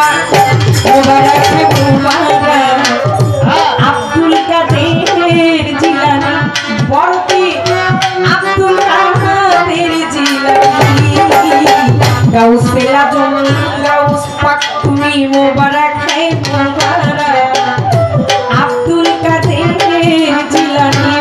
মোবারক মোবারক আব্দুল কাদের জিলানী বড়পি আব্দুল কাদের জিলানী গাউসে আজম Gauss পাক তুমি মোবারক মোবারক আব্দুল কাদের জিলানী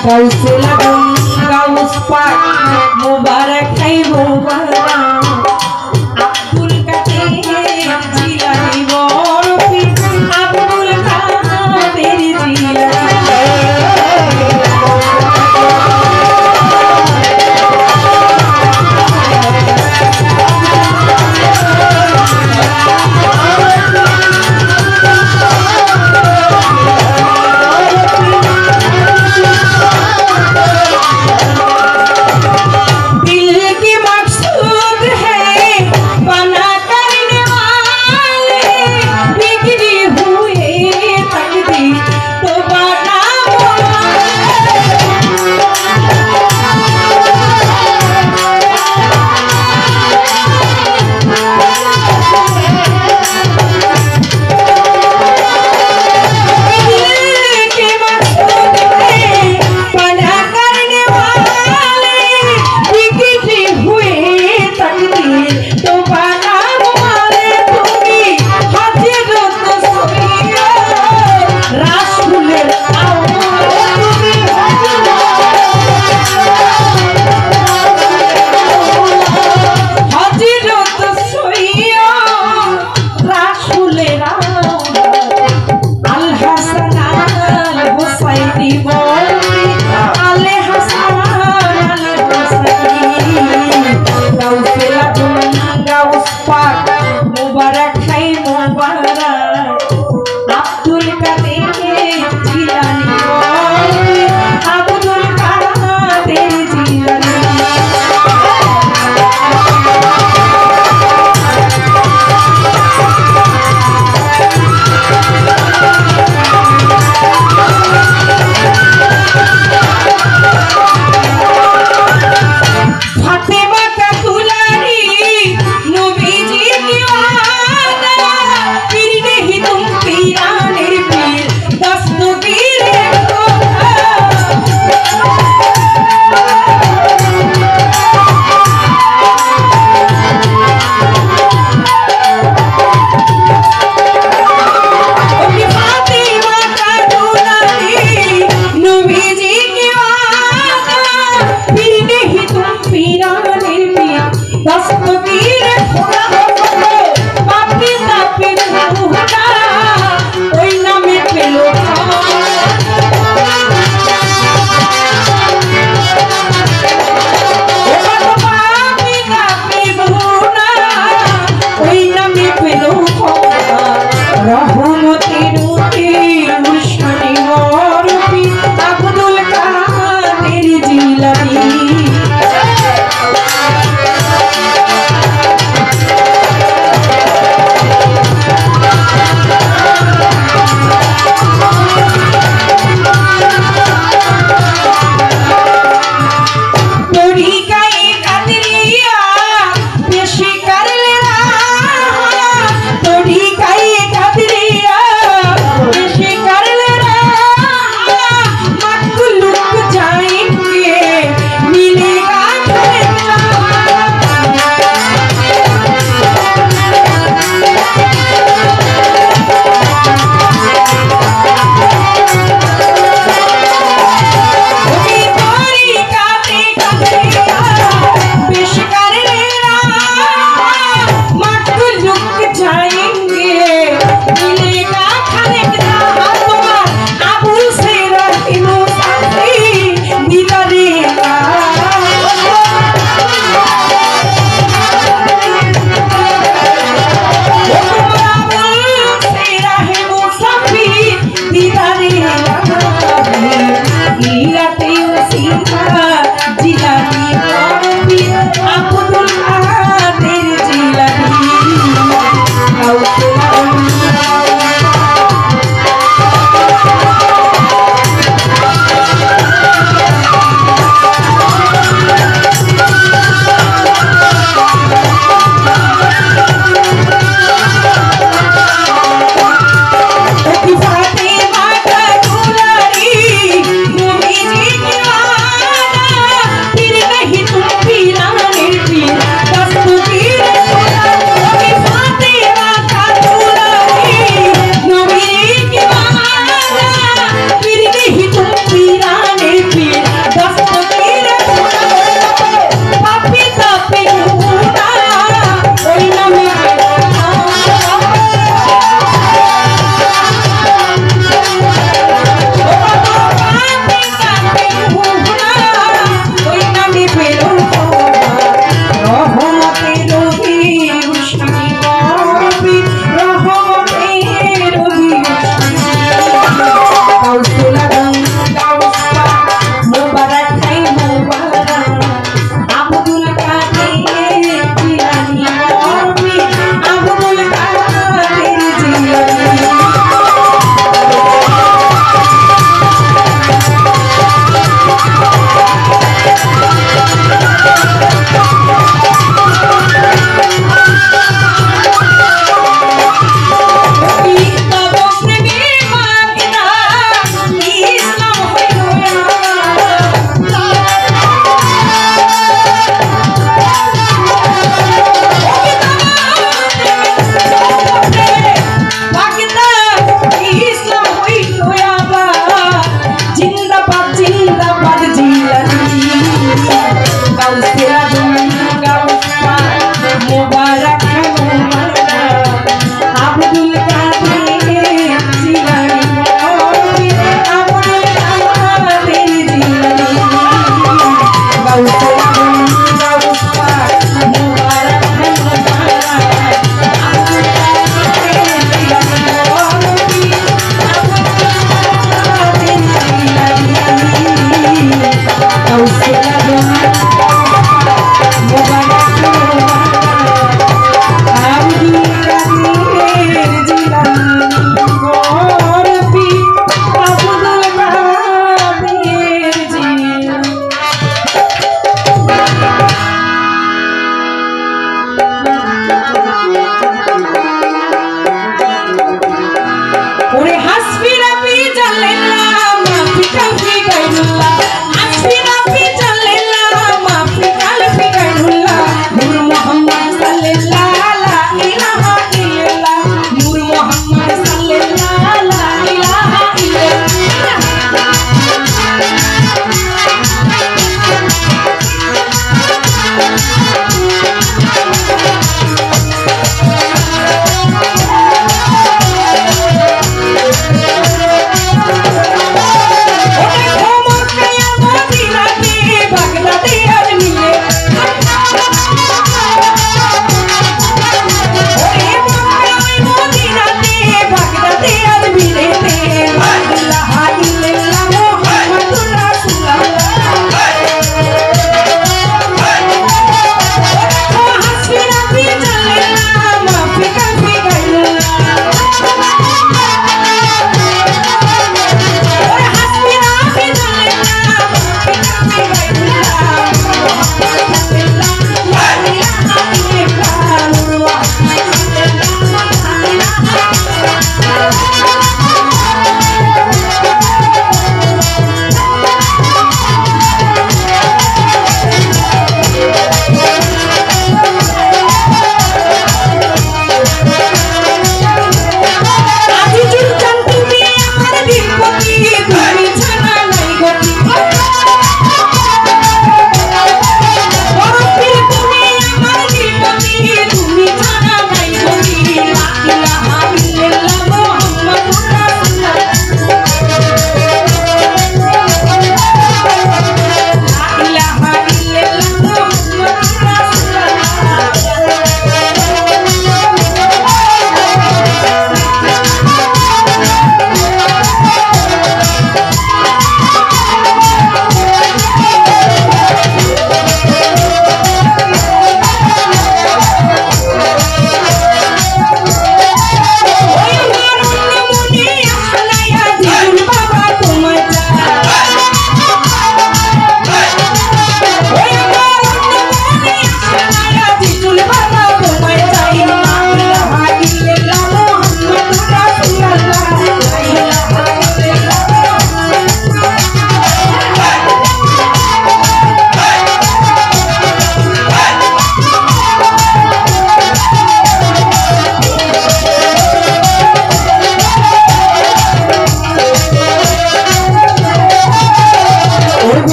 गाउसे लगन गाउस पाक मुबारक है मुबारक अब्दुल कादेर जिलानी बरफी अब्दुल कादेर जिलानी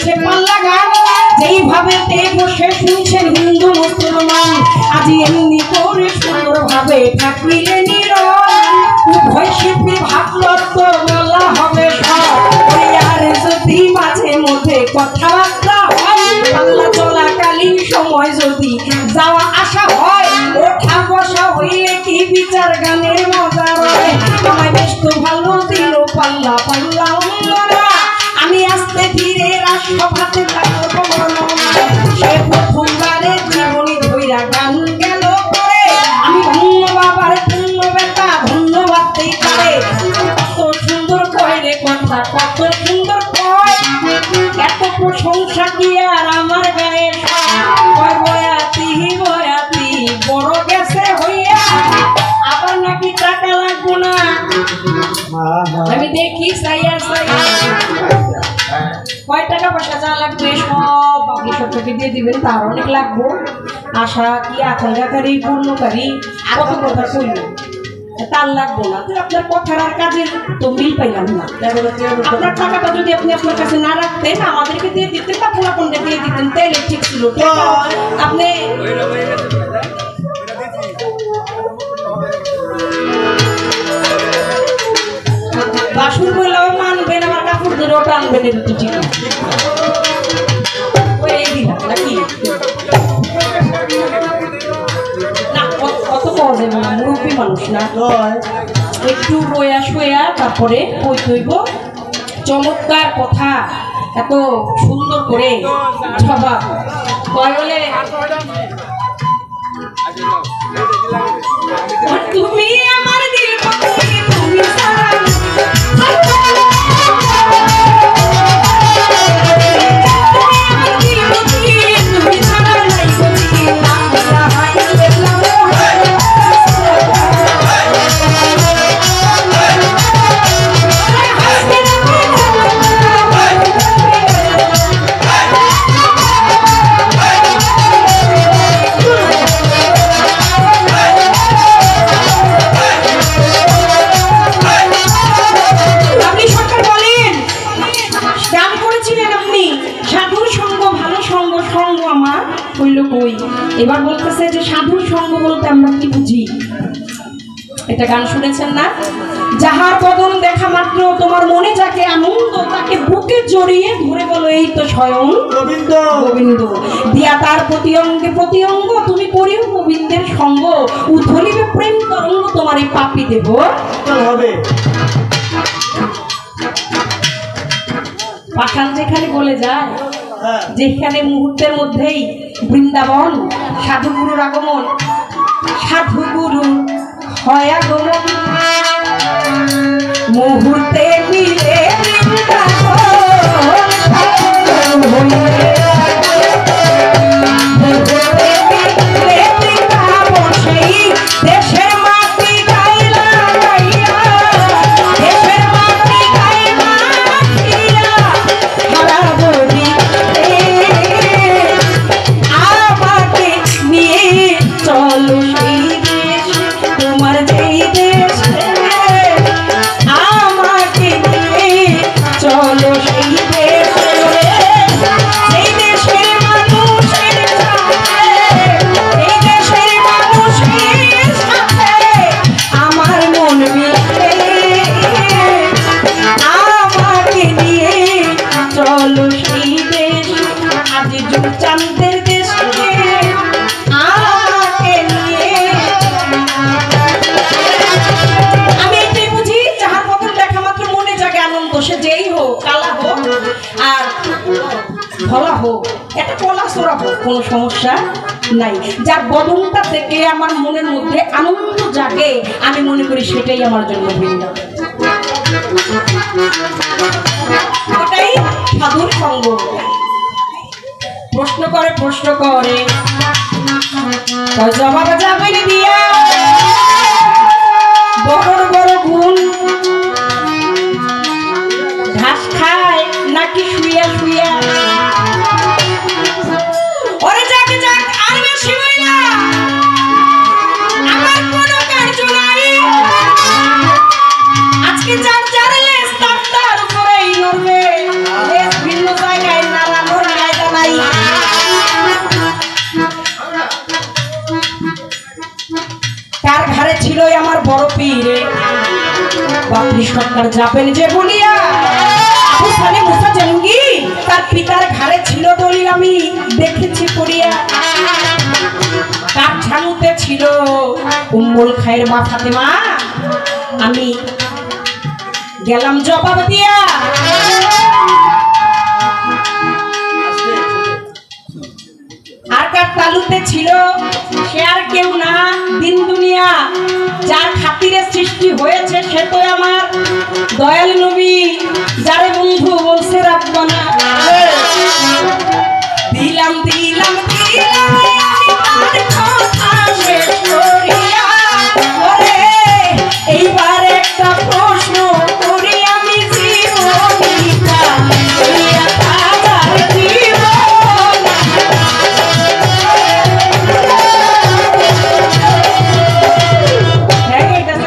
চলছে পাল্লা গান যেইভাবে বসে শুনছেন হিন্দু মুসলমান আজ এমনি করে সুন্দরভাবে থাকলে নিরয় শিল্পী ভাবলো তো বলা হবে সব আর যদি মাঝে মধ্যে কথাবার্তা হয় পাল্লা চলাকালীন সময় যদি যাওয়া আসা হয় ওঠা বসা হইলে কি বিচার গানের মজা হয় আমায় বেশ তো ভালো দিল পাল্লা পাল্লা অঙ্গনা আমি আস্তে ধীরে রাষ্ট্রভাতে থাকবো সে প্রথমবারে জীবনী ধৈরা গান গেল করে আমি ধন্য বাবার ধন্য বেটা ধন্যবাদ দিই পারে কত সুন্দর কয় রে কথা কত সুন্দর কয় এত প্রশংসা কি আর আমার গায়ে বয়াতি বয়াতি বড় গেছে হইয়া আবার নাকি টাকা লাগবো না আমি দেখি সাইয়া সাইয়া কয় টাকা পয়সা যা লাগবে সব আপনি সবটাকে দিয়ে দিবেন তার অনেক লাগবো আশা কি আকাঙ্ক্ষাকারী পূর্ণকারী কত কথা কইল তার লাগবো না আপনার কথার আর কাজের তো মিল পাইলাম না আপনার টাকাটা যদি আপনি আপনার কাছে না রাখতেন আমাদেরকে দিয়ে দিতেন বা পোলাপনকে দিয়ে দিতেন তাহলে ঠিক ছিল আপনি বাসুর বললেও মানবেন আমার কাপড় ধরেও টানবেন এটা তো ঠিক নাকি না কত পাওয়া যাবে না মুরব্বী মানুষ না একটু রোয়া শোয়া তারপরে বই তৈব চমৎকার কথা এত সুন্দর করে জবাব কয় বলে তুমি আমার দিল তুমি সারা এবার বলতেছে যে সাধুর সঙ্গ বলতে আমরা কি বুঝি এটা গান শুনেছেন না যাহার বদন দেখা মাত্র তোমার মনে যাকে আনন্দ তাকে বুকে জড়িয়ে ধরে বলো এই তো স্বয়ং গোবিন্দ গোবিন্দ দিয়া তার প্রতি অঙ্গ তুমি করিও গোবিন্দের সঙ্গ উথলিবে প্রেম তরঙ্গ তোমার এই পাপি দেব হবে পাষাণ যেখানে বলে যায় যেখানে মুহূর্তের মধ্যেই বৃন্দাবন সাধুগুরুর আগমন সাধুগুরু হয় আগমন মুহূর্তে মিলে দেশের মাটি গাইলা দেশের মাটি গাইলা হারা বলি আমাকে নিয়ে চলো সেই দেশ তোমার যেই দেশ আমাকে নিয়ে চলো সেই দেশ সেই দেশের মানুষের এই দেশের মানুষের সাথে আমার মন মিলে আমাকে নিয়ে চলো সেই দেশ আজ চাঁদের দেশে আমাকে নিয়ে আমি এটাই বুঝি যাহার বদন দেখা মাত্র মনে জাগে আনন্দ সে যেই হোক কালা হোক আর ভোলা হোক এটা কলা সোরা হোক কোনো সমস্যা নাই যার বদনটা থেকে আমার মনের মধ্যে আনন্দ জাগে আমি মনে করি সেটাই আমার জন্য বৃন্দা ওটাই সাধুর সঙ্গ প্রশ্ন করে জবাব যাবে দিয়া বড় বড় গুণ ঘাস খায় নাকি শুইয়া শুইয়া ওরে যাক যাক আর বেশি হই না আমার কোনো কার্য নাই আজকে যার যার লেস তার উপরেই নড়বে লেস ভিন্ন জায়গায় নাড়া আমার বড় পীরে বাপরি সরকার যাবেন যে বলিয়া আবু সালে মুসা জঙ্গি তার পিতার ঘাড়ে ছিল দলিল আমি দেখেছি পড়িয়া। তার ঝানুতে ছিল উম্মুল খায়ের মা ফাতেমা, আমি গেলাম জবাব দিয়া। আর কার তালুতে ছিল সে আর কেউ না, দিন দুনিয়া যার খাতিরে সৃষ্টি হয়েছে সে তো আমার দয়াল নবী, যারে বন্ধু বলছে রাব্বানা। দিলাম দিলাম দিলাম এইবার একটা প্রশ্ন করি আমি জীবনীটা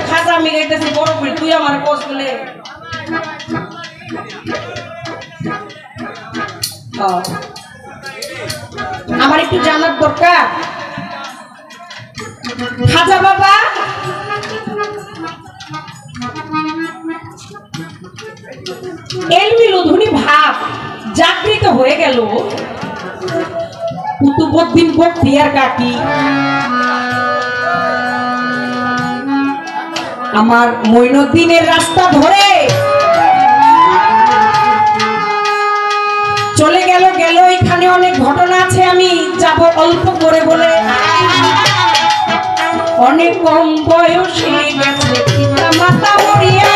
খাজা আমি গাইতেছি বড় করে তুই আমার কোচ বলে আমার একটু জানার দরকার। খাজা বাবা এলমি লুধুনি ভাব জাগৃত হয়ে গেল কুতুবউদ্দিন বখতিয়ার কাকি আমার মঈনুদ্দিনের রাস্তা ধরে চলে গেল। এখানে অনেক ঘটনা আছে, আমি যাব অল্প করে বলে। অনেক কম বয়সে গেছে পিতা মাতা মরিয়া,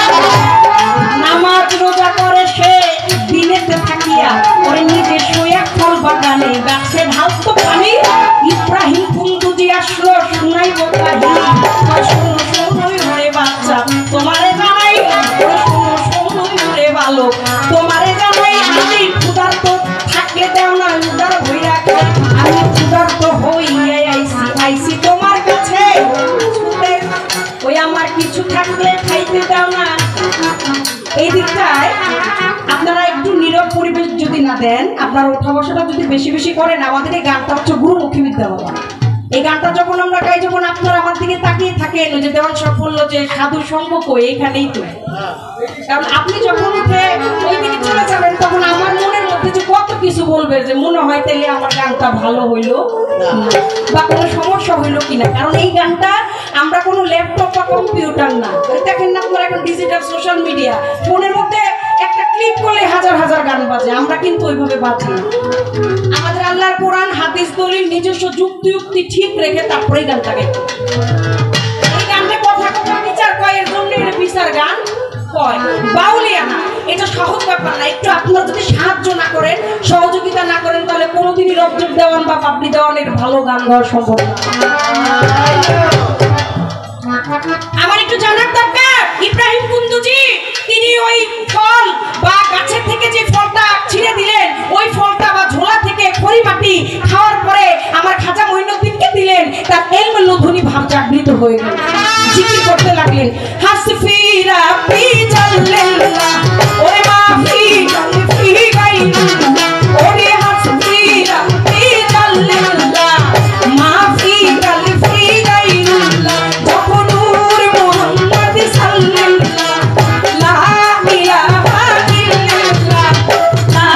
নামাজ রোজা করে সে দিনেতে থাকিয়া, ওরে নিজে শুয়ে ফল বাগানে গাছে ঢালতো পানি। ইব্রাহিম কুন্দুজি আসলো শুনাইব কাহিনী, শোনো শোনোই ওরে বাচ্চা তোমারে জানাই, শোনো শোনোই ওরে বালক তোমারে জানাই, আমি ক্ষুধার্ত থাকলে দেও না উদার ভইরা খাই, আমি ক্ষুধার্ত হইয়া আইছি তোমার কাছে, ওই আমার কিছু থাকলে খাইতে দাও না। এই দিকটায় আপনারা একটু নীরব পরিবেশ যদি না দেন, আপনার ওঠা বসাটা যদি বেশি বেশি করেন, আমাদের এই গানটা হচ্ছে গুরুমুখী বিদ্যা বাবা। এই গানটা যখন আমরা গাই, যখন আপনারা আমার দিকে তাকিয়ে থাকেন, যে দেওয়ান সব বললো যে সাধু সঙ্গ কই এইখানেই তো, কারণ আপনি যখন উঠে ওই দিকে চলে যাবেন তখন আমার মনের মধ্যে যে কত কিছু বলবে, যে মনে হয় তাইলে আমার গানটা ভালো হইলো বা কোনো সমস্যা হইলো কিনা। কারণ এই গানটা আমরা কোনো ল্যাপটপ বা কম্পিউটার না, দেখেন না আপনারা এখন ডিজিটাল সোশ্যাল মিডিয়া, ফোনের মধ্যে একটা ক্লিক করলে হাজার হাজার গান বাজে, আমরা কিন্তু ওইভাবে বাজি না। আমাদের আল্লাহর কোরআন হাদিস দলিল নিজস্ব যুক্তি ঠিক রেখে তারপরে গানটা গাইতে। এই গানটা কথা কথা বিচার কয়, এর জন্য এটা বিচার গান কয়, বাউলিয়া না। এটা সহজ ব্যাপার না। একটু আপনারা যদি সাহায্য না করেন, সহযোগিতা না করেন, তাহলে কোনোদিনই রবজব দেওয়ান বা বাবলি দেওয়ানের ভালো গান গাওয়া সম্ভব না। আমার একটু জানার দরকার, ইব্রাহিম কুন্দুজি তিনি ওই ফল বা গাছের থেকে যে ফলটা ছিঁড়ে দিলেন, ওই ফলটা বা ঝোলা থেকে খড়ি মাটি খাওয়ার পরে আমার খাজা মঈনুদ্দিনকে দিলেন, তার এলম লুধুনি ভাব জাগৃত হয়ে গেল, জিকির করতে লাগলেন, হাসফি রাব্বি জাল্লাল্লাহ ওরে মাফি ফি গাইরুল্লাহ, ওরে হাসফি রাব্বি জাল্লাল্লাহ মাফি ফি গাইরুল্লাহ, যখন নূর মুহাম্মদ সাল্লাল্লাহ লা ইলাহা ইল্লাল্লাহ লা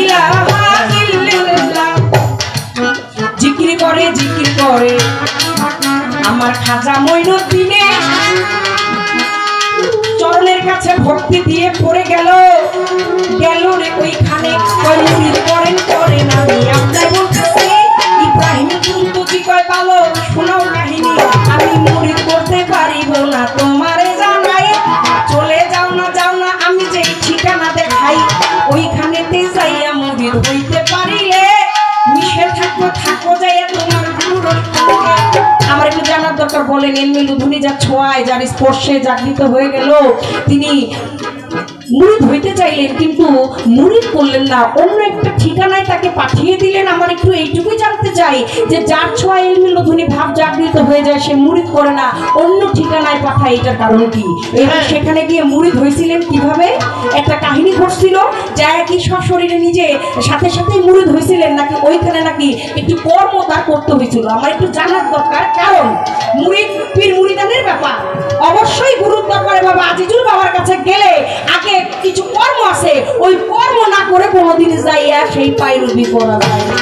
ইলাহা ইল্লাল্লাহ। জিকির করে আমার খাজা মঈনুদ্দিনের চরণের কাছে ভক্তি দিয়ে পড়ে গেল রে ওইখানে মুরিদ করেন আমি আপনার বলতেছি ইব্রাহিম কুন্দুজি কয় ভালো শোনাও কাহিনী, আমি মুরিদ করতে পারিব না তোমারে জানাই, চলে যাও না আমি যেই ঠিকানা দেখাই, ওইখানেতে যাইয়া মুরিদ হইতে পারিলে মিশে থাকো যাইয়া তোমার গুরুর সঙ্গে। আমার একটু জানার দরকার, বলেন এলমি লুধুনি যার ছোঁয়ায় যার স্পর্শে জাগৃত হয়ে গেল, তিনি মুরিদ হইতে চাইলেন কিন্তু মুরিদ করলেন না, অন্য একটা ঠিকানায় তাকে পাঠিয়ে দিলেন। আমার একটু এইটুকুই জানতে চাই যে যার ছোঁয়া ইলমে লদুনি ভাব জাগৃত হয়ে যায় সে মুরিদ করে না, অন্য ঠিকানায় পাঠায়, এটার কারণ কি? এবার সেখানে গিয়ে মুরিদ হয়েছিলেন কিভাবে? একটা কাহিনী ঘটছিল, যা কি সশরীরে নিজে সাথে সাথেই মুরিদ হয়েছিলেন নাকি ওইখানে নাকি একটু কর্ম তার করতে হয়েছিল? আমার একটু জানার দরকার, কারণ মুরিদ পীর মুরিদানের ব্যাপার, অবশ্যই গুরুর দরবারে বাবা আজিজুল বাবার কাছে গেলে আগে কিছু কর্ম আছে, ওই কর্ম না করে কোনোদিন যাইয়া সেই পায়রবি করা যায় না।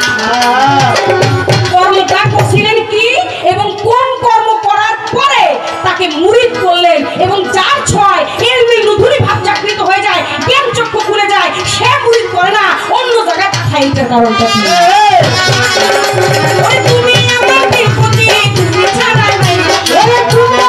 কর্মটা করছিলেন কি এবং কোন কর্ম করার পরে তাকে মুরিদ করলেন, এবং যার ছয় ইলমে লদুনি ভাব জাগৃত হয়ে যায়, জ্ঞান চক্ষু খুলে যায়, সে মুরিদ করে না, অন্য জায়গায় পাঠায়। এটার কারণটা কি? তুমি আমার বিপদে তুমি ছাড়া নাই, তুমি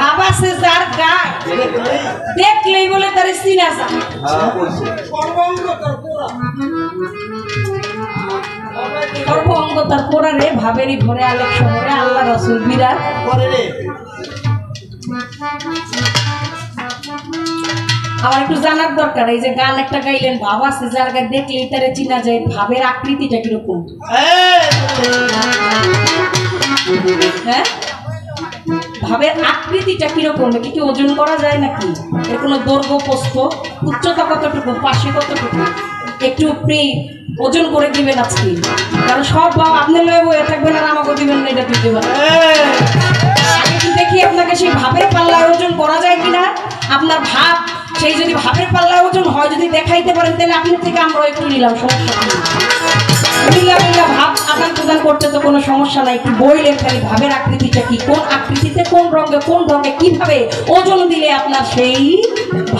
বাবা সে যার গায় দেখলেই বলে তার চিনা যায়। সর্বঙ্গ তার কোরআনে ভাবেরই ঘরে আলেক শহরে আল্লাহ রাসূল বিরাট করে রে। আমার একটু জানার দরকার, এই যে গান একটা গাইলেন বাবা সে যার গায়ে দেখলেই তারে চিনা যায়, ভাবের আকৃতিটা কিরকম? হ্যাঁ, ভাবের আকৃতিটা কিরকম? কি ওজন করা যায় নাকি? এর কোনো দৈর্ঘ্য প্রস্থ উচ্চতা কতটুকু, পাশে কতটুকু, একটু ওজন করে দিবেন আজকে, কারণ সব ভাব আপনি লয়ে বয়ে থাকবেন আর আমাকে দিবেন না, এটা দিতে পারেন। একটু দেখি আপনাকে সেই ভাবের পাল্লায় ওজন করা যায় কিনা। আপনার ভাব সেই যদি ভাবের পাল্লায় ওজন হয়, যদি দেখাইতে পারেন, তাহলে আপনার থেকে আমরা একটু নিলাম, সমস্যা নেই। ভাব আদান প্রদান করতে তো কোনো সমস্যা নাই, একটু বইলেন খালি ভাবের আকৃতিটা কি, কোন আকৃতিতে কোন রঙে কিভাবে ওজন দিলে আপনার সেই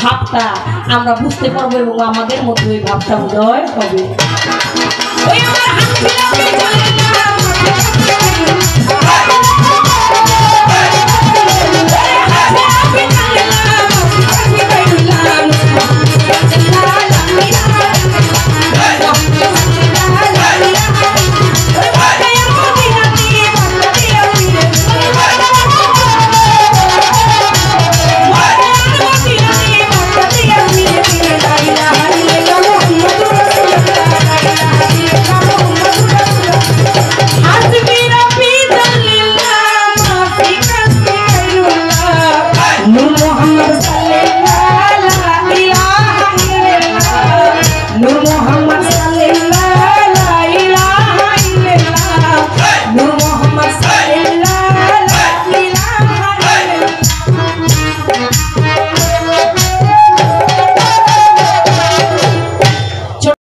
ভাবটা আমরা বুঝতে পারবো এবং আমাদের মধ্যে ওই ভাবটা উদয় হবে।